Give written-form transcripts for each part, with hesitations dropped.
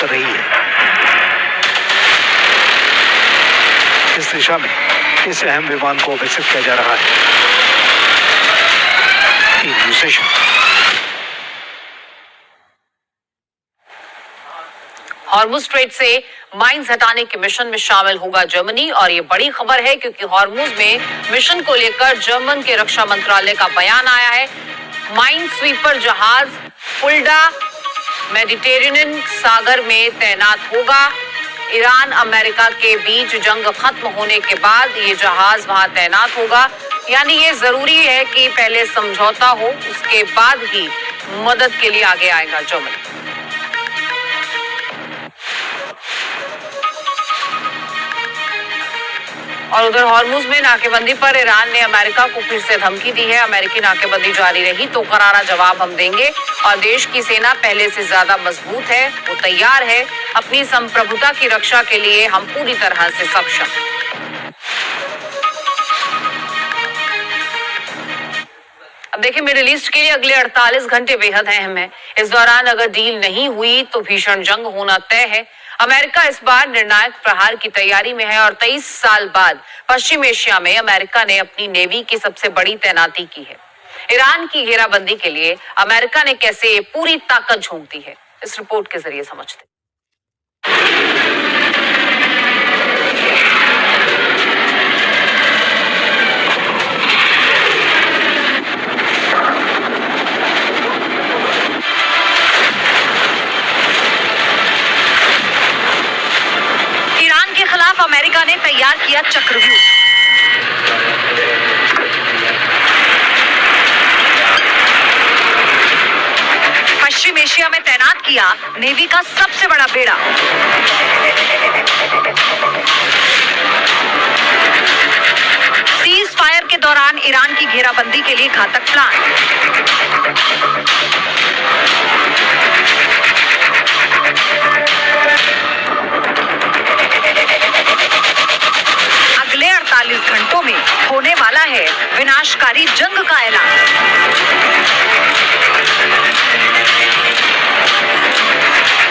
कर रही है। इस दिशा में इस अहम विमान को विकसित किया जा रहा है। हॉर्मुज स्ट्रेट से माइंस हटाने के मिशन में शामिल होगा जर्मनी, और ये बड़ी खबर है क्योंकि हॉर्मुज में मिशन को लेकर जर्मन के रक्षा मंत्रालय का बयान आया है। माइन स्वीपर जहाज फुल्डा मेडिटेरेनियन सागर में तैनात होगा। ईरान अमेरिका के बीच जंग खत्म होने के बाद ये जहाज वहां तैनात होगा, यानी ये जरूरी है कि पहले समझौता हो, उसके बाद ही मदद के लिए आगे आएगा जर्मनी। और उधर हॉर्मुज में नाकेबंदी पर ईरान ने अमेरिका को फिर से धमकी दी है। अमेरिकी नाकेबंदी जारी रही तो करारा जवाब हम देंगे, और देश की सेना पहले से ज्यादा मजबूत है, वो तैयार है। अपनी संप्रभुता की रक्षा के लिए हम पूरी तरह से सक्षम। अब देखिए, मिडिल ईस्ट के लिए अगले 48 घंटे बेहद अहम है। इस दौरान अगर डील नहीं हुई तो भीषण जंग होना तय है। अमेरिका इस बार निर्णायक प्रहार की तैयारी में है और 23 साल बाद पश्चिम एशिया में अमेरिका ने अपनी नेवी की सबसे बड़ी तैनाती की है। ईरान की घेराबंदी के लिए अमेरिका ने कैसे पूरी ताकत झोंक दी है, इस रिपोर्ट के जरिए समझते हैं। अमेरिका ने तैयार किया चक्रव्यूह। पश्चिम एशिया में तैनात किया नेवी का सबसे बड़ा बेड़ा। सीज फायर के दौरान ईरान की घेराबंदी के लिए घातक प्लान। अगले 48 घंटों में होने वाला है विनाशकारी जंग का ऐलान।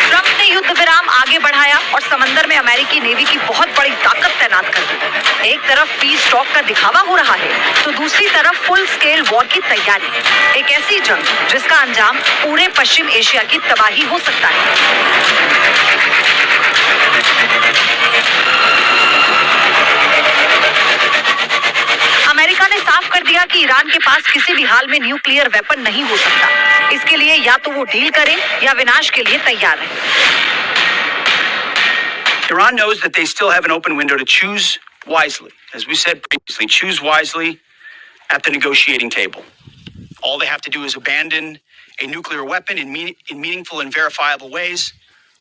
ट्रंप ने युद्ध विराम आगे बढ़ाया और समंदर में अमेरिकी नेवी की बहुत बड़ी ताकत तैनात कर दी। एक तरफ पीस टॉक का दिखावा हो रहा है तो दूसरी तरफ फुल स्केल वॉर की तैयारी। एक ऐसी जंग जिसका अंजाम पूरे पश्चिम एशिया की तबाही हो सकता है। अमेरिका ने साफ कर दिया कि ईरान के पास किसी भी हाल में न्यूक्लियर वेपन नहीं हो सकता। इसके लिए या तो वो डील करे या विनाश के लिए तैयार है। Iran knows that they still have an open window to choose wisely. As we said previously, choose wisely at the negotiating table. All they have to do is abandon a nuclear weapon in meaningful and verifiable ways,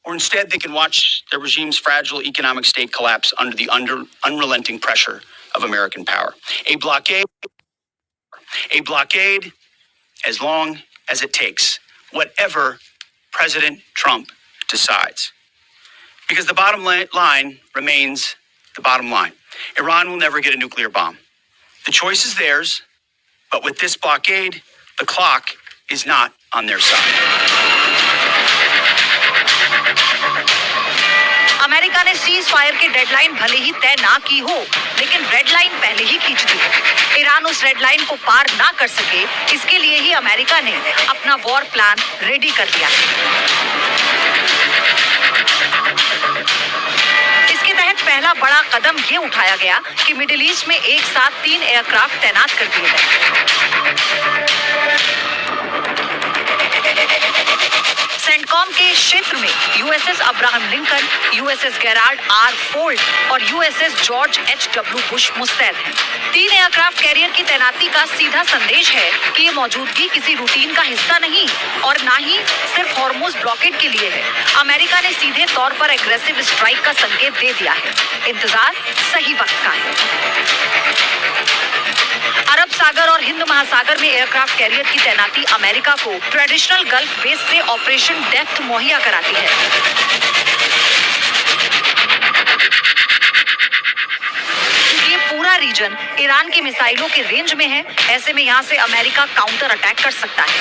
or instead they can watch their regime's fragile economic state collapse under the unrelenting pressure of American power. A blockade as long as it takes, whatever President Trump decides. Because the bottom line remains the bottom line. Iran will never get a nuclear bomb. The choice is theirs, but with this blockade, the clock is not on their side. America ने cease fire की deadline भले ही तय ना की हो, लेकिन red line पहले ही खींच दी है। ईरान उस रेड लाइन को पार ना कर सके, इसके लिए ही अमेरिका ने अपना वॉर प्लान रेडी कर लिया है। इसके तहत पहला बड़ा कदम ये उठाया गया कि मिडिल ईस्ट में एक साथ 3 एयरक्राफ्ट तैनात कर दिए गए। सेंटकॉम के क्षेत्र में USS Abraham Lincoln, USS Gerald R Ford और यूएसएस जॉर्ज एच.डब्ल्यू. बुश मुस्तैद हैं। 3 एयरक्राफ्ट कैरियर की तैनाती का सीधा संदेश है कि ये मौजूदगी किसी रूटीन का हिस्सा नहीं और ना ही सिर्फ हॉर्मुज ब्लॉकेड के लिए है। अमेरिका ने सीधे तौर पर एग्रेसिव स्ट्राइक का संकेत दे दिया है। इंतजार सही वक्त का है। अरब सागर और हिंद महासागर में एयरक्राफ्ट कैरियर की तैनाती अमेरिका को ट्रेडिशनल गल्फ बेस से ऑपरेशन डेप्थ मुहैया कराती है। क्योंकि ये पूरा रीजन ईरान की मिसाइलों के रेंज में है, ऐसे में यहां से अमेरिका काउंटर अटैक कर सकता है।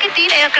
कि 3 एयरक्राफ्ट